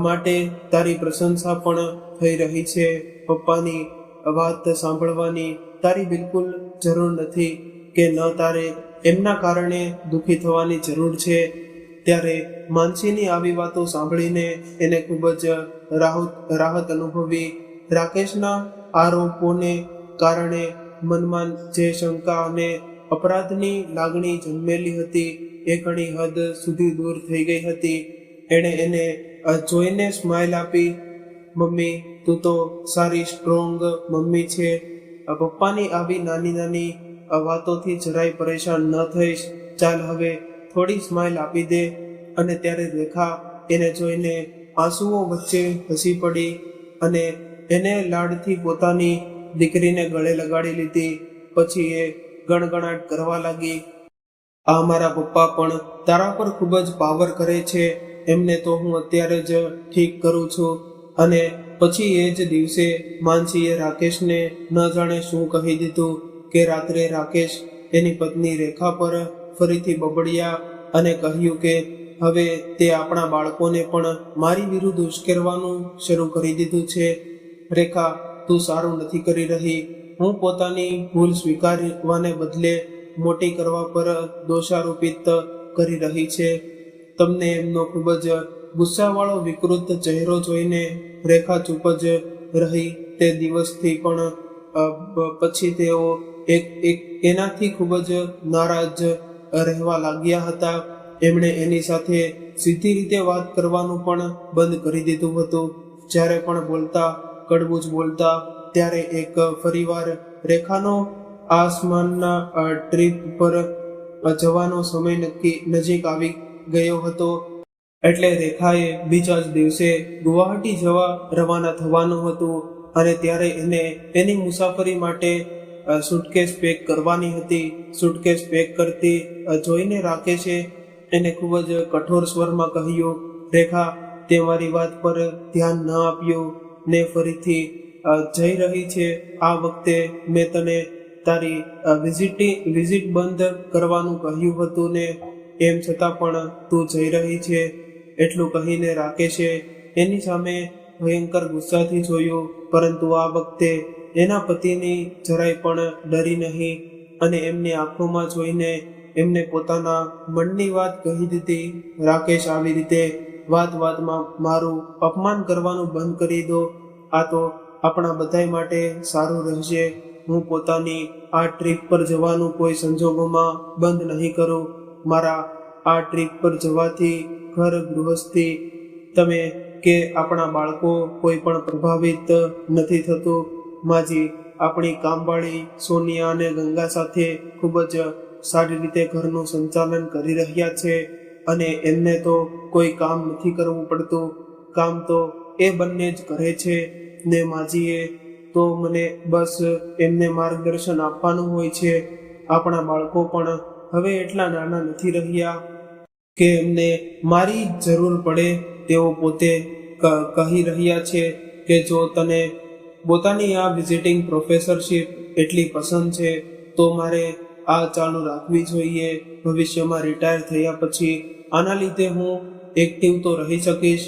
માટે તારી પ્રશંસા પણ થઈ રહી છે. પપ્પાની વાત સાંભળવાની તારી બિલકુલ જરૂર નથી કે ન તારે એમના કારણે દુઃખી થવાની જરૂર છે. ત્યારે માનસીની આવી વાતો સાંભળીને એને ખૂબ જ રાહત અનુભવી. રાકેશના આરોપોને કારણે મનમાં જે શંકા અને અપરાધની લાગણી જન્મેલી હતી એ ઘણી હદ સુધી દૂર થઈ ગઈ હતી. એણે એને જોઈને સ્માઇલ આપી. મમ્મી, તું તો સારી સ્ટ્રોંગ મમ્મી છે. પપ્પાની આવી નાની નાની વાતોથી જરાય પરેશાન ન થઈશ. ચાલ હવે થોડી સ્માઇલ આપી દે. અને ત્યારે રેખા એને જોઈને આંસુઓ વચ્ચે હસી પડી અને એને લાડથી પોતાની દીકરીને ગળે લગાડી લીધી. પછી એ ગણગણાટ કરવા લાગી, આ મારા પપ્પા પણ તારા પર ખૂબ જ પાવર કરે છે. એમને તો હું અત્યારે જ ઠીક કરું છું. અને પછી એ જ દિવસે માનસીએ રાકેશને ન જાણે શું કહી દીધું કે રાત્રે રાકેશ એની પત્ની રેખા પર ફરીથી બબડ્યા અને કહ્યું કે હવે તે આપણા બાળકોને પણ મારી વિરુદ્ધ ઉશ્કેરવાનું શરૂ કરી દીધું છે. રેખા, તું સારું નથી કરી રહી. હું પોતાની ભૂલ સ્વીકારવાને બદલે મોટી કરવા પર દોષારોપિત કરી રહી છે. તમને એમનો ખૂબ જ ગુસ્સાવાળો વિકૃત ચહેરો જોઈને રેખા ચૂપ જ રહી. તે દિવસથી પણ પછી તેઓ એનાથી ખૂબ જ નારાજ રહેવા લાગ્યા હતા. એમણે એની સાથે સીધી રીતે વાત કરવાનું પણ બંધ કરી દીધું હતું. જ્યારે પણ બોલતા કડવું જ બોલતા. ત્યારે એક ફરીવાર રેખાનો આસમાનના ટ્રીપ પર જવાનો સમય નજીક આવી ગયો હતો. એટલે રેખાએ બીજા જ દિવસે ગુવાહાટી જવા રવાના થવાનું હતું. અને ત્યારે એને એની મુસાફરી માટે સુટકેસ પેક કરવાની હતી. સુટકેસ પેક કરતી જોઈને રાકેશે એને ખૂબ જ કઠોર સ્વરમાં કહ્યું, રેખા, તે મારી વાત પર ધ્યાન ન આપ્યું ને ફરીથી જઈ રહી છે. આ વખતે મેં તને તારી વિઝિટ બંધ કરવાનું કહ્યું હતું ને, એમ છતાં પણ તું જઈ રહી છે. એટલું કહીને રાકેશે એની સામે ભયંકર ગુસ્સાથી જોયું, પરંતુ આ વખતે એના પતિની જરાય પણ ડરી નહીં અને એમની આંખોમાં જોઈને એમને પોતાના મનની વાત કહી દીધી. રાકેશ, આવી રીતે વાતમાં મારું અપમાન કરવાનું બંધ કરી દો. આ તો આપણા બધાય માટે સારું રહેશે. હું પોતાની આ ટ્રીપ પર જવાનું કોઈ સંજોગોમાં બંધ નહીં કરું. મારા આ ટ્રીપ પર જવાથી ઘર ગૃહસ્થી તમે કે આપણા બાળકો કોઈ પણ પ્રભાવિત નથી થતું. માજી આપણી કામવાળી સોનિયા અને ગંગા સાથે ખૂબ જ સારી રીતે ઘરનું સંચાલન કરી રહ્યા છે અને એમને તો કોઈ કામ નથી કરવું પડતું. કામ તો એ બંને જ કરે છે ને માજીએ તો મને બસ એમને માર્ગદર્શન આપવાનું હોય છે. આપણા બાળકો પણ હવે એટલા નાના નથી રહ્યા કે એમને મારી જરૂર પડે. તેઓ પોતે કહી રહ્યા છે કે જો તને પોતાની આ વિઝિટિંગ પ્રોફેસરશીપ એટલી પસંદ છે તો મારે આ ચાલુ રાખવી જોઈએ. ભવિષ્યમાં રિટાયર થયા પછી આના લીધે હું એક્ટિવ તો રહી શકીશ.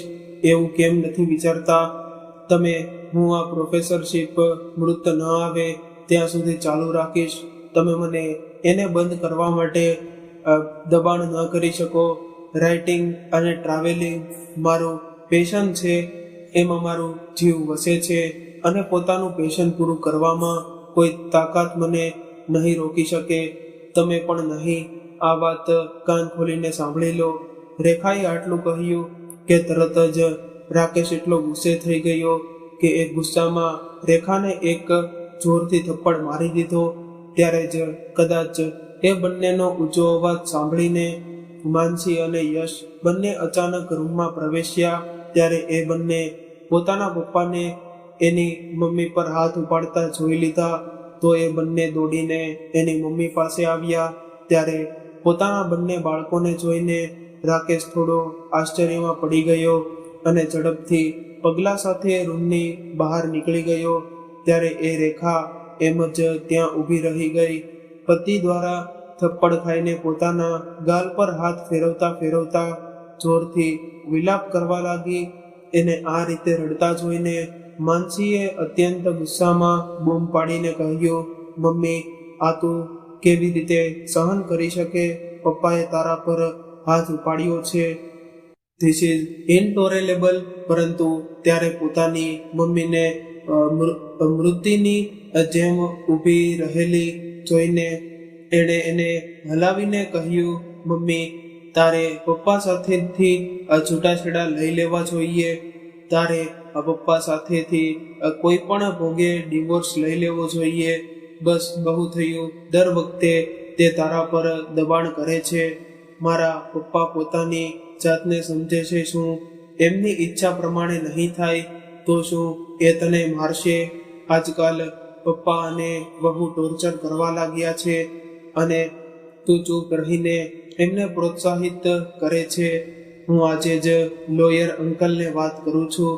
એવું કેમ નથી વિચારતા તમે? હું આ પ્રોફેસરશીપ મૃત ન આવે ત્યાં સુધી ચાલુ રાખીશ. તમે મને એને બંધ કરવા માટે દબાણ ન કરી શકો. રાઇટિંગ અને ટ્રાવેલિંગ મારું પેશન છે, એમાં મારું જીવ વસે છે અને પોતાનું પેશન પૂરું કરવામાં કોઈ તાકાત મને નહીં રોકી શકે. તમે પણ નહીં. આ વાત કાન ખોલીને સાંભળી લો. રેખાએ આટલું કહ્યું કે તરત જ રાકેશ એટલો ગુસ્સે થઈ ગયો કે એ ગુસ્સામાં રેખાને એક જોરથી થપ્પડ મારી દીધો. ત્યારે જ કદાચ એ બંનેનો ઊંચો અવાજ સાંભળીને માનસી અને યશ બંને અચાનક રૂમમાં પ્રવેશ્યા. ત્યારે એ બંને પોતાના પપ્પાને એની મમ્મી પર હાથ ઉપાડતા જોઈ લીધા તો એ બંને દોડીને એની મમ્મી પાસે આવ્યા. ત્યારે પોતાના બંને બાળકોને જોઈને રાકેશ થોડો આશ્ચર્યમાં પડી ગયો અને ઝડપથી પગલા સાથે રૂમની બહાર નીકળી ગયો. ત્યારે એ રેખા એમ જ ત્યાં ઊભી રહી ગઈ. પતિ દ્વારા થપ્પડ ખાઈને પોતાના ગાલ પર હાથ ફેરવતા જોરથી વિલાપ કરવા લાગી. એને આ રીતે રડતા જોઈને માનસીએ અત્યંત ગુસ્સામાં બૂમ પાડીને કહ્યું, મમ્મી, આ તું કેવી રીતે સહન કરી શકે? પપ્પાએ તારા પર હાથ ઉપાડ્યો છે. This is intolerable. પરંતુ ત્યારે પોતાની મમ્મીને મૃત્યુની જેમ ઊભી રહેલી જોઈને એણે એને હલાવીને કહ્યું, મમ્મી, તારે પપ્પા સાથેથી છૂટાછેડા લઈ લેવા જોઈએ. તારે પપ્પા સાથેથી કોઈ પણ ભોગે ડિવોર્સ લઈ લેવો જોઈએ. બસ, બહુ થયું. દર વખતે તે તારા પર દબાણ કરે છે. મારા પપ્પા પોતાની જાતને સમજે છે. શું એમની ઈચ્છા પ્રમાણે નહીં થાય તો શું એ તને મારશે? આજકાલ પપ્પા અને બહુ ટોર્ચર કરવા લાગ્યા છે અને તું ચૂપ રહીને એમને પ્રોત્સાહિત કરે છે. હું આજે જ લોયર અંકલને વાત કરું છું.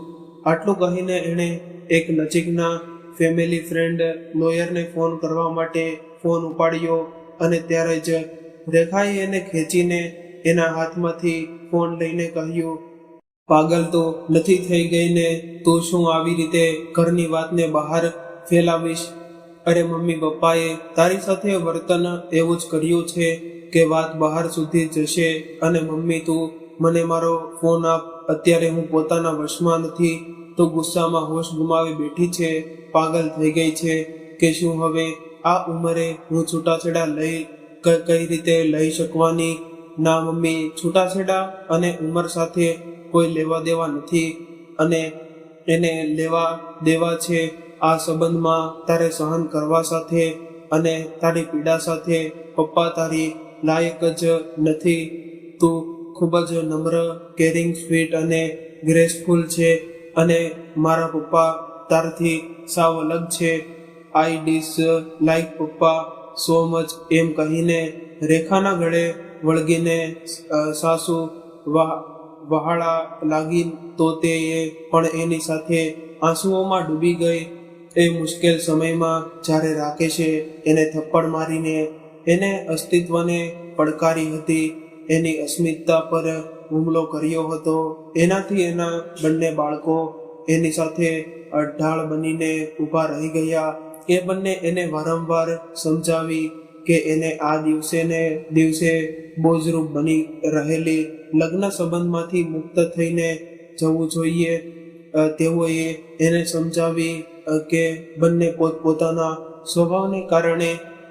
આટલું કહીને એણે એક નજીકના ફેમિલી ફ્રેન્ડ લોયરને ફોન કરવા માટે ફોન ઉપાડ્યો અને ત્યારે જ રેખાએ એને ખેંચીને એના હાથમાંથી ફોન લઈને કહ્યું, પાગલ તો નથી થઈ ગઈ ને? તું શું આવી રીતે ઘરની વાતને બહાર ફેલાવીશ? અરે મમ્મી, પપ્પાએ તારી સાથે વર્તન એવું જ કર્યું છે કે વાત બહાર સુધી જશે. અને મમ્મી, તું મને મારો ફોન આપ. અત્યારે હું પોતાના વશમાં નથી. તો ગુસ્સામાં હોશ ગુમાવી બેઠી છે. પાગલ થઈ ગઈ છે કે શું? હવે આ ઉંમરે હું છૂટાછેડા કઈ રીતે લઈ શકવાની? ના મમ્મી, છૂટાછેડા અને ઉંમર સાથે કોઈ લેવા દેવા નથી અને એને લેવા દેવા છે આ સંબંધમાં તારે સહન કરવા સાથે અને તારી પીડા સાથે. પપ્પા તારી લાયક જ નથી. તું ખૂબ જ નમ્ર, કેરિંગ, સ્વીટ અને ગ્રેસફુલ છે અને મારા પપ્પા તારથી સાવ અલગ છે. આઈ ડિસ લાઈક પપ્પા સો મચ. એમ કહીને રેખાના ગળે વળગીને સાસુ વહાળા લાગી તો તે પણ એની સાથે આંસુઓમાં ડૂબી ગઈ. એ મુશ્કેલ સમયમાં જ્યારે રાકેશે એને થપ્પડ મારીને એને અસ્તિત્વને પડકારી હતી, એની અસ્મિતતા પર હુમલો કર્યો હતો, એનાથી એના બંને બાળકો એની સાથે ઢાળ બનીને ઊભા રહી ગયા. એ બંને એને વારંવાર સમજાવી કે એને આ દિવસે ને દિવસે બોજરૂપ બની રહેલી લગ્ન સંબંધમાંથી મુક્ત થઈને જવું જોઈએ. તેઓએ એને સમજાવી કે બંને પોતપોતાના સ્વભાવને કારણે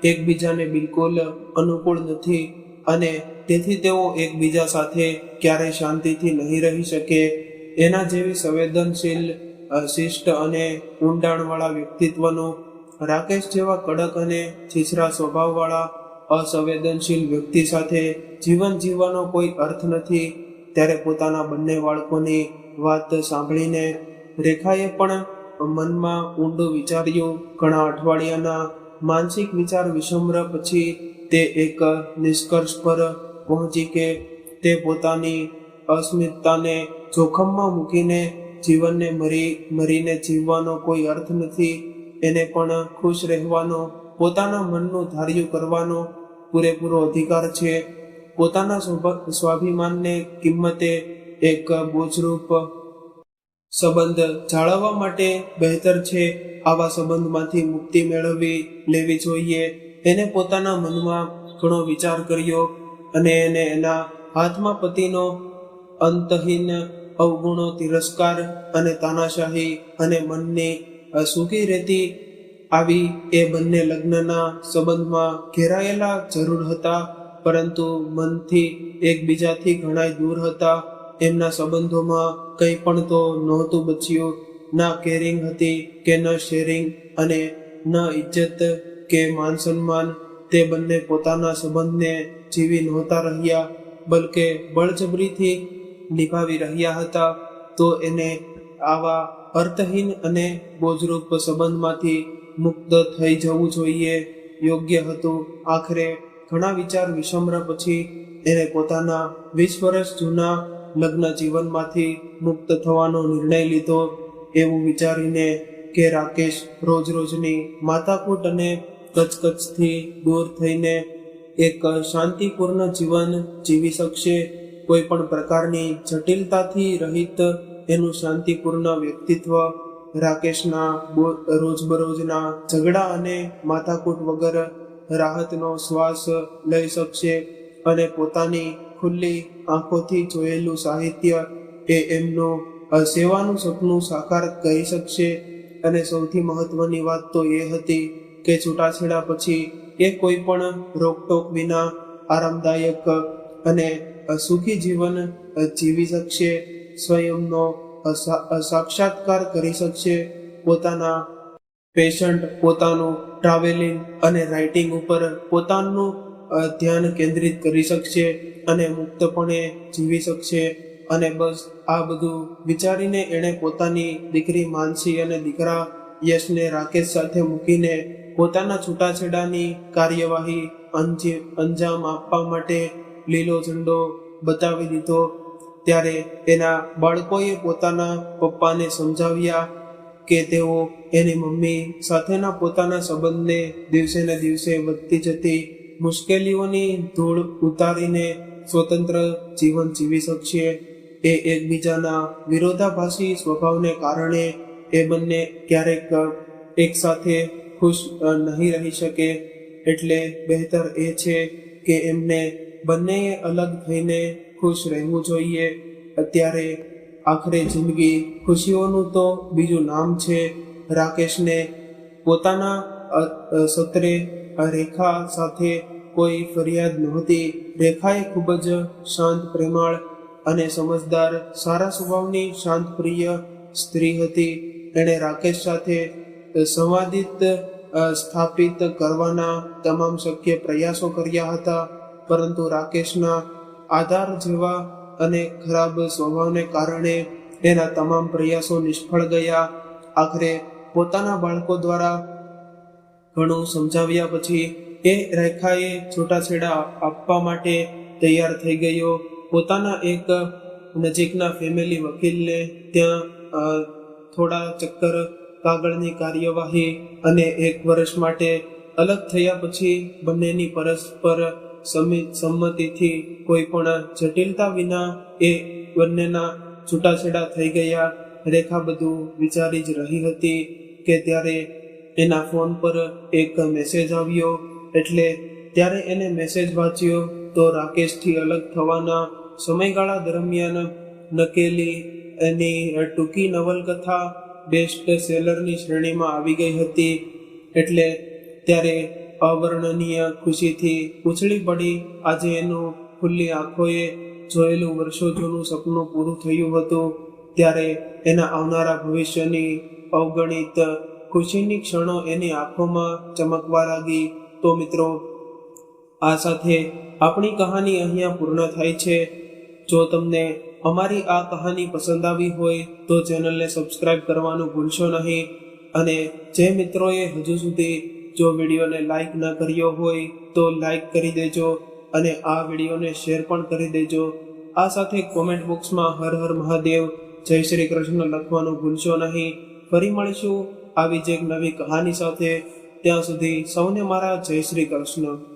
એકબીજાને બિલકુલ અનુકૂળ નથી અને તેથી તેઓ એકબીજા સાથે ક્યારેય શાંતિથી નહીં રહી શકે. એના જેવી સંવેદનશીલ, શિષ્ટ અને ઊંડાણવાળા વ્યક્તિત્વનું રાકેશ જેવા કડક અને છીછરા સ્વભાવવાળા અસંવેદનશીલ વ્યક્તિ સાથે જીવન જીવવાનો કોઈ અર્થ નથી. ત્યારે પોતાના બંને બાળકોની વાત સાંભળીને રેખાએ પણ મનમાં ઊંડું વિચાર્યું. ઘણા અઠવાડિયાના માનસિક વિચાર વિસમ્ર પછી તે એક નિષ્કર્ષ પર પહોંચી કે તે પોતાની અસ્મિતતાને જોખમમાં મૂકીને જીવનને મરીને જીવવાનો કોઈ અર્થ નથી. એને પણ ખુશ રહેવાનો, પોતાના મનનું ધાર્યું કરવાનો પૂરેપૂરો અધિકાર છે. પોતાના સ્વાભિમાનને કિંમતે એક બોજરૂપ સંબંધ જાળવવા માટે બહેતર છે આવા સંબંધમાંથી મુક્તિ મેળવી લેવી જોઈએ. એને પોતાના મનમાં ઘણો વિચાર કર્યો અને એને એના હાથમાં પતિનો અંતહીન અવગુણો, તિરસ્કાર અને તાનાશાહી અને મનની સૂકી રહેતી આવી એ બંને લગ્નના સંબંધમાં ઘેરાયેલા જરૂર હતા, પરંતુ મનથી એકબીજાથી ઘણાય દૂર હતા. એમના સંબંધોમાં કંઈ પણ તો નહોતું બચ્યું. ના કેરિંગ હતી કે ન શેરિંગ અને ન ઇજ્જત કે માન સન્માન. તે બંને પોતાના સંબંધને જીવી નહોતા રહ્યા, બલકે બળજબરીથી નિભાવી રહ્યા હતા. તો એને આવા અર્થહીન અને બોજરૂપ સંબંધમાંથી મુક્ત થઈ જવું જોઈએ યોગ્ય હતું. આખરે ઘણા વિચાર વિસમ્ર પછી એને પોતાના 20 વર્ષ જૂના લગ્ન જીવનમાંથી મુક્ત થવાનો નિર્ણય લીધો. એવું વિચારીને કે રાકેશ રોજ રોજની માથાકૂટ અને કચકચથી દૂર થઈને એક શાંતિપૂર્ણ જીવન જીવી શકશે. કોઈ પણ પ્રકારની જટિલતાથી રહિત એનું શાંતિપૂર્ણ વ્યક્તિત્વ રાકેશના રોજબરોજના ઝઘડા અને માથાકૂટ વગર રાહતનો શ્વાસ લઈ શકશે અને પોતાની ખુલ્લી આંખોથી જોયેલું સાહિત્ય એ એમનું સેવાનું સપનું સાકાર કરી શકશે. અને સૌથી મહત્વની વાત તો એ હતી કે છૂટાછેડા પછી એ કોઈ પણ રોકટોક વિના આરામદાયક અને સુખી જીવન જીવી શકશે. સ્વયંનો સાક્ષાત્કાર કરી શકશે. પોતાના પેશન્ટ, પોતાનું ટ્રાવેલિંગ અને રાઇટિંગ ઉપર પોતાનું ધ્યાન કેન્દ્રિત કરી શકશે અને મુક્તપણે જીવી શકશે. અને બસ આ બધું વિચારીને એણે પોતાની દીકરી માનસી અને દીકરા યશને રાકેશ સાથે મૂકીને પોતાના છૂટાછેડાની કાર્યવાહી અંજામ આપવા માટે લીલો ઝંડો બતાવી દીધો. ત્યારે એના બાળકોએ પોતાના પપ્પાને સમજાવ્યા કે તેઓ એની મમ્મી સાથેના પોતાના સંબંધને દિવસે ને દિવસે વધતી જતી મુશ્કેલીઓની ધૂળ ઉતારીને સ્વતંત્ર જીવન જીવી શકશે. એ એકબીજાના વિરોધાભાસી સ્વભાવને કારણે એ બંને ક્યારેક એક સાથે ખુશ નહીં રહી શકે. એટલે બહેતર એ છે કે એમને બંનેએ અલગ થઈને ખુશ રહેવું જોઈએ. અત્યારે આખરે જિંદગી ખુશીઓનું તો બીજું નામ છે. રાકેશને પોતાના સત્રે રેખા સાથે કોઈ ફરિયાદ નહોતી. રેખાએ ખૂબ જ શાંત, પ્રેમાળ અને સમજદાર, સારા સ્વભાવની શાંતપ્રિય સ્ત્રી હતી. એણે રાકેશ સાથે સંવાદિત સ્થાપિત કરવાના તમામ શક્ય પ્રયાસો કર્યા હતા, પરંતુ રાકેશના આધાર જેવા અને ખરાબ સ્વભાવને કારણે એના તમામ પ્રયાસો નિષ્ફળ ગયા. આખરે પોતાના બાળકો દ્વારા ઘણું સમજાવ્યા પછી એ રેખાએ છૂટાછેડા આપવા માટે તૈયાર થઈ ગયો. પોતાના એક નજીકના ફેમિલી વકીલને ત્યાં થોડા ચક્કર કાગળની કાર્યવાહી અને 1 વર્ષ માટે અલગ થયા પછી બંનેની પરસ્પર સંમતિથી કોઈ પણ જટિલતા વિના એ બંનેના છૂટાછેડા થઈ ગયા. રેખા બધું વિચારી જ રહી હતી કે ત્યારે એના ફોન પર એક મેસેજ આવ્યો. એટલે ત્યારે એને મેસેજ વાંચ્યો તો રાકેશથી અલગ થવાના સમયગાળા દરમિયાન નકેલી એની ટૂંકી નવલકથા બેસ્ટ સેલરની શ્રેણીમાં આવી ગઈ હતી. એટલે ત્યારે અવર્ણનીય ખુશીથી ઉછળી પડી. આજે એનું ખુલ્લી આંખોએ જોયેલું વર્ષો જૂનું સપનું પૂરું થયું હતું. ત્યારે એના આવનારા ભવિષ્યની અવગણિત ખુશીની ક્ષણો એની આંખોમાં ચમકવા લાગી. તો મિત્રો, આ સાથે આપણી કહાની અહીંયા પૂર્ણ થાય છે. જો તમને અમારી આ કહાની પસંદ આવી હોય તો ચેનલને સબસ્ક્રાઇબ કરવાનું ભૂલશો નહીં. અને જે મિત્રોએ હજુ સુધી જો વિડીયોને લાઈક ન કર્યો હોય તો લાઈક કરી દેજો અને આ વિડીયોને શેર પણ કરી દેજો. આ સાથે કોમેન્ટ બોક્સમાં હર હર મહાદેવ, જય શ્રી કૃષ્ણ લખવાનું ભૂલશો નહીં. ફરી મળીશું આવી જ એક નવી કહાની સાથે. ત્યાં સુધી સૌને મારા જય શ્રી કૃષ્ણ.